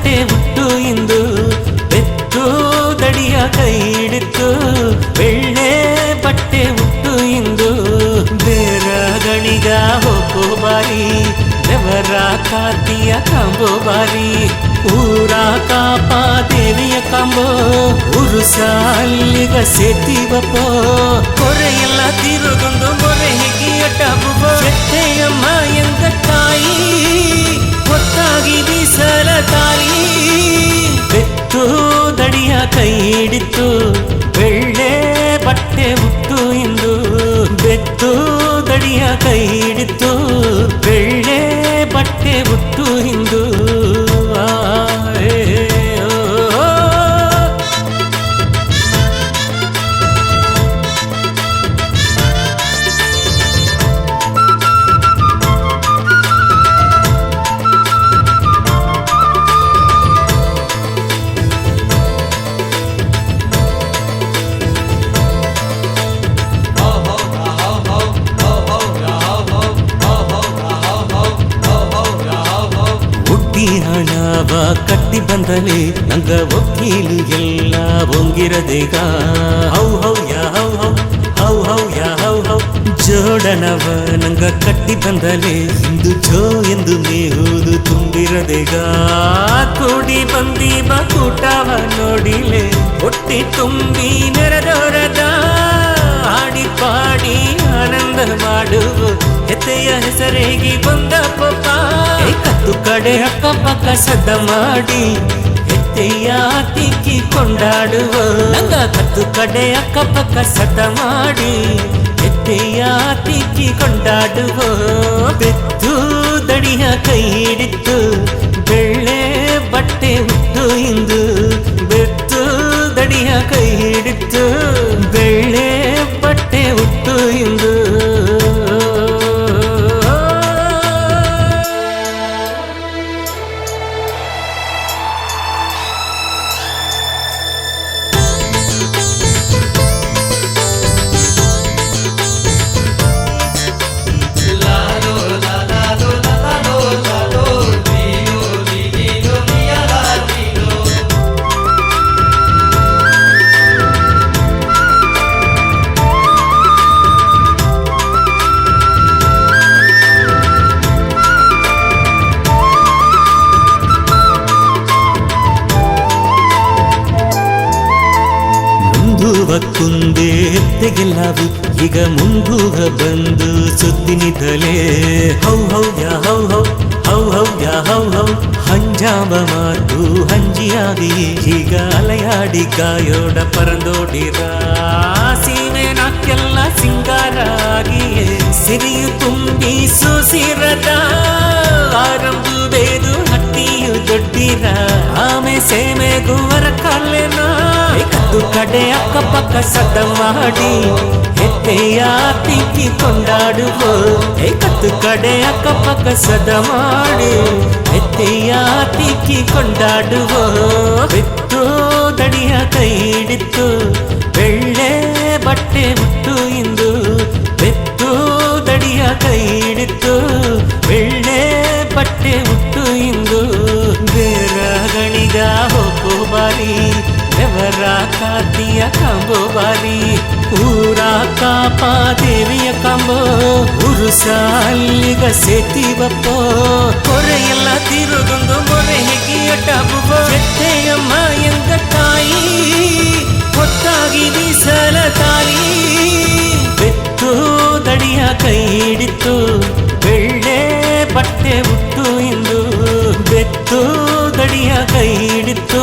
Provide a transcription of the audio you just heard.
ಬಟ್ಟೆ ಉಟ್ಟು ಇಂದು ಬೆತ್ತು ದಡಿಯ ಕೈ ಹಿಡಿತು ಬೆಳ್ಳೆ ಬಟ್ಟೆ ಉಟ್ಟು ಇಂದು ಬೇರಗಳಿಗ ಹೋಗೋ ಬಾರಿ ದೇವರ ಕಾತಿಯ ಕಂಬೋ ಬಾರಿ ಊರ ಕಾಪ ದೇವಿಯ ಕಂಬೋ ಉರುಸಾಲಿಗ ಸೇತಿವಪ್ಪೋ ಕೊರೆಯೆಲ್ಲ ತೀರೋದೊಂದು ಮೊರೆ ಹಿಗಿಯ ಟಬುಬೋ ಶೆಟ್ಟೆಯಮ್ಮ ಎಂದ ತಾಯಿ ಹೊತ್ತಾಗಿ ಬೀಸಲ ತಾಯಿ ಬೆತ್ತು ದಡಿಯ ಕೈ ಹಿಡಿತು ಬೆಳ್ಳೆ ಬಟ್ಟೆ ಉಟ್ಟು ಇಂದು ಬೆತ್ತು ದಡಿಯ ಕೈ ಹಿಡಿತು ಬೆಳ್ಳೆ ಬಟ್ಟೆ ಉಟ್ಟು ಇಂದು ಹಣವ ಕಟ್ಟಿ ಬಂದಲೆ ನಂಗ ಒಕ್ಕೀಲು ಎಲ್ಲ ಹೊಂಗಿರದೇಗ ಹೌ ಹೌ ಯಾ ಹೌ ಹೌ ಹೌ ಹೌ ಯಾ ಹೌ ಹೌ ಜೋಡನವ ನಂಗ ಕಟ್ಟಿ ಬಂದಲೆ ಇಂದು ಜೋ ಎಂದು ಮೇಹುದು ತುಂಬಿರದೇಗ ಕೂಡಿ ಬಂದೀವ ಕೂಟವ ನೋಡಿಲೆ ಹೊಟ್ಟೆ ತುಂಬಿ ನೆರೆದೋರದ ಹಾಡಿ ಪಾಡಿ ಆನಂದ ಮಾಡುವ ಹೆತೆಯ ಹೆಸರೇಗಿ ಬಂದ ಪಪ್ಪ ಕತ್ತು ಕಡೆ ಅಕ್ಕಪಕ್ಕ ಸದ್ದ ಮಾಡಿ ಹೆತ್ತೆಯ ತಿಕ್ಕಿ ಕೊಂಡಾಡುವ ನಂಗ ಕತ್ತು ಕಡೆ ಅಕ್ಕಪಕ್ಕ ಸದ್ದ ಮಾಡಿ ಹೆತ್ತೆಯ ತಿಕ್ಕಿ ಕೊಂಡಾಡುವ ಬೆತ್ತು ದಡಿಯ ಕೈ ಹಿಡಿತು ಬೆಳ್ಳೆ ಬಟ್ಟೆ ಹುಟ್ಟು ಇಂದು ಬೆತ್ತು ದಡಿಯ ಕೈ ಹಿಡಿತು ಬೆಳ್ಳೆ ಬಟ್ಟೆ ಹುಟ್ಟು ಇಂದು ಕುಂದೆ ಎತ್ತೆಗೆಲ್ಲವು ಈಗ ಮುಂದೂಗ ಬಂದು ಸುತ್ತಿನಿದ್ದಲೇ ಹೌ ಹೌ ಯಾ ಹೌ ಹೌ ಹೌ ಹೌ ಯಾ ಹೌ ಹೌ ಹಂಜಾಮ ಮಾತು ಹಂಜಿಯಾಗಿ ಈಗ ಅಲೆಯಾಡಿ ಗಾಯೋಡ ಪರಂದೋಡಿರ ಸೀಮೆ ನಾಕ್ಕೆಲ್ಲ ಸಿಂಗಾರಾಗಿಯೇ ಸಿರಿಯು ತುಂಬಿ ಸುಸಿರದ ಆರಂಭ ಬೇದು ಹಟ್ಟಿಯು ದೊಡ್ಡಿರ ಆಮೆ ಸೇಮೆ ಗುವರ ಕಲ್ಲೆನ ಕತ್ತು ಕಡೆ ಅಕ್ಕಪಕ್ಕ ಸದ್ದ ಮಾಡಿ ಹೆತ್ತೆಯ ತಿಕ್ಕಿ ಕೊಂಡಾಡುವ ಕತ್ತು ಕಡೆ ಅಕ್ಕಪಕ್ಕ ಸದ್ದ ಮಾಡಿ ಹೆತ್ತೆಯ ತಿಕ್ಕಿ ಕೊಂಡಾಡುವ ಬೆತ್ತು ದಡಿಯ ಕೈ ಹಿಡಿತು ಬೆಳ್ಳೆ ಬಟ್ಟೆ ಮುಟ್ಟು ಇಂದು ಬೆತ್ತು ದಡಿಯ ಕೈ ಹಿಡಿತು ಬೆಳ್ಳೆ ಬಟ್ಟೆ ಮುಟ್ಟು ಇಂದು ಬೇರಗಳಿಗ ಹೋಗೋ ಬಾರಿ ದೇವರ ಕಾತಿಯ ಕಂಬೋ ಬಾರಿ ಊರ ಕಾಪ ದೇವಿಯ ಕಂಬೋ ಉರುಸಾಲಿಗ ಸೇತಿವಪ್ಪೋ ಕೊರೆಯೆಲ್ಲ ತೀರೋದೊಂದು ಮೊರೆ ಹಿಗಿಯ ಟಬುಬೋ ಶೆಟ್ಟೆಯಮ್ಮ ಎಂದ ತಾಯಿ ಹೊತ್ತಾಗಿ ಬೀಸಲ ತಾಯಿ ಬೆತ್ತು ದಡಿಯ ಕೈ ಹಿಡಿತು ಬೆಳ್ಳೆ ಬಟ್ಟೆ ಉಟ್ಟು ಇಂದು ಬೆತ್ತು ದಡಿಯ ಕೈ ಹಿಡಿತು